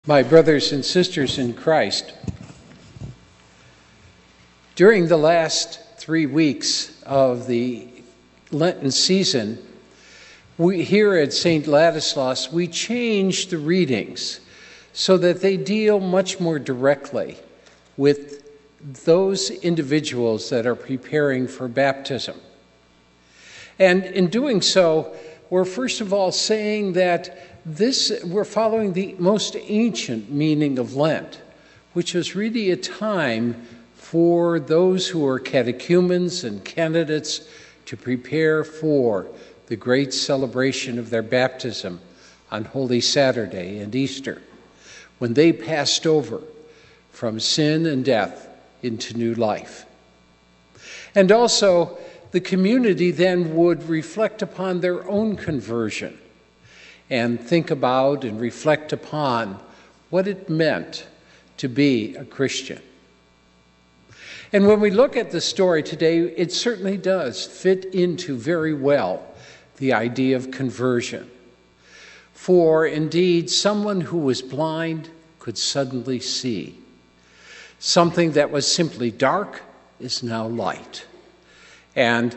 My brothers and sisters in Christ, during the last 3 weeks of the Lenten season, here at St. Ladislas, we changed the readings so that they deal much more directly with those individuals that are preparing for baptism. And in doing so, we're first of all saying that we're following the most ancient meaning of Lent, which was really a time for those who are catechumens and candidates to prepare for the great celebration of their baptism on Holy Saturday and Easter, when they passed over from sin and death into new life. And also, the community then would reflect upon their own conversion and think about and reflect upon what it meant to be a Christian. And when we look at the story today, it certainly does fit into very well the idea of conversion. For indeed, someone who was blind could suddenly see. Something that was simply dark is now light. And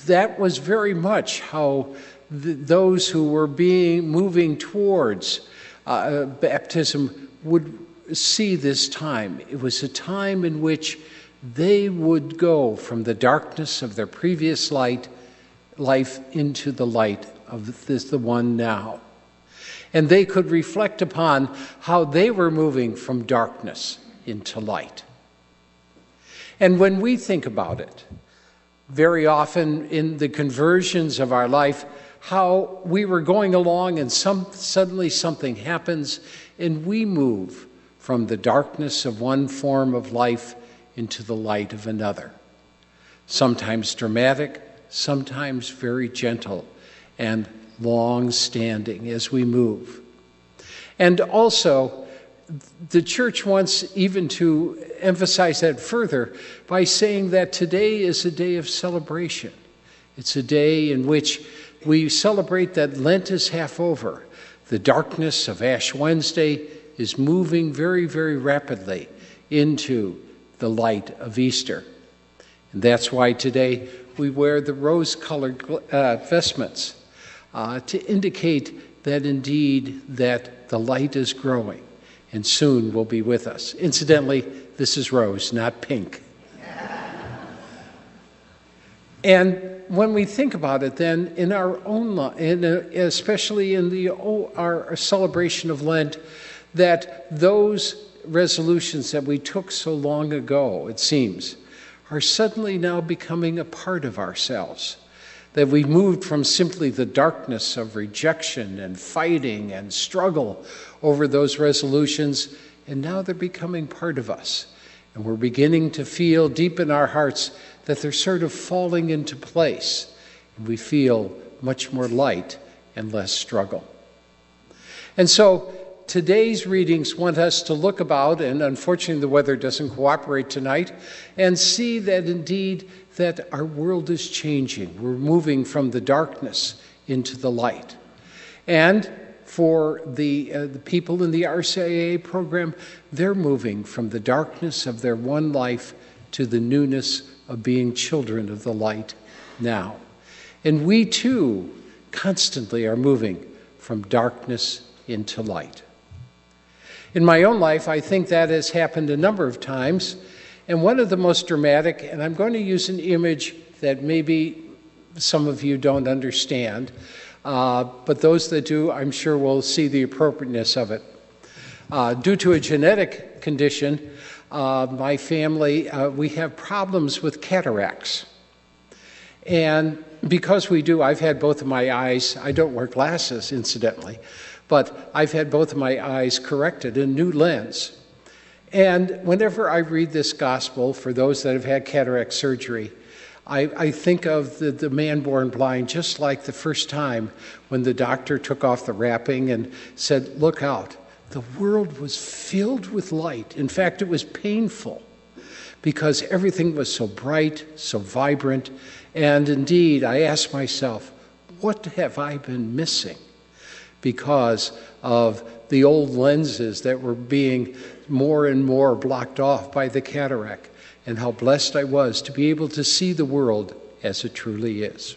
that was very much how those who were moving towards baptism would see this time. It was a time in which they would go from the darkness of their previous life into the light of the one now. And they could reflect upon how they were moving from darkness into light. And when we think about it, very often in the conversions of our life, how we were going along and suddenly something happens and we move from the darkness of one form of life into the light of another. Sometimes dramatic, sometimes very gentle and long-standing as we move. And also, the church wants even to emphasize that further by saying that today is a day of celebration. It's a day in which we celebrate that Lent is half over. The darkness of Ash Wednesday is moving very, very rapidly into the light of Easter. And that's why today we wear the rose-colored vestments to indicate that indeed that the light is growing and soon will be with us. Incidentally, this is rose, not pink. And when we think about it then, in our own life, especially in our celebration of Lent, that those resolutions that we took so long ago, it seems, are suddenly now becoming a part of ourselves. That we moved from simply the darkness of rejection and fighting and struggle over those resolutions, and now they're becoming part of us. And we're beginning to feel deep in our hearts that they're sort of falling into place. And we feel much more light and less struggle. And so today's readings want us to look about, and unfortunately the weather doesn't cooperate tonight, and see that indeed that our world is changing. We're moving from the darkness into the light. And for the people in the RCIA program, they're moving from the darkness of their one life to the newness of being children of the light now. And we too constantly are moving from darkness into light. In my own life, I think that has happened a number of times. And one of the most dramatic, and I'm going to use an image that maybe some of you don't understand, but those that do, I'm sure will see the appropriateness of it. Due to a genetic condition, my family, we have problems with cataracts. And because we do, I've had both of my eyes, I don't wear glasses, incidentally, but I've had both of my eyes corrected, a new lens. And whenever I read this gospel, for those that have had cataract surgery, I think of the man born blind just like the first time when the doctor took off the wrapping and said, "Look out." The world was filled with light. In fact, it was painful because everything was so bright, so vibrant. And indeed, I asked myself, what have I been missing? because of the old lenses that were being more and more blocked off by the cataract, and how blessed I was to be able to see the world as it truly is.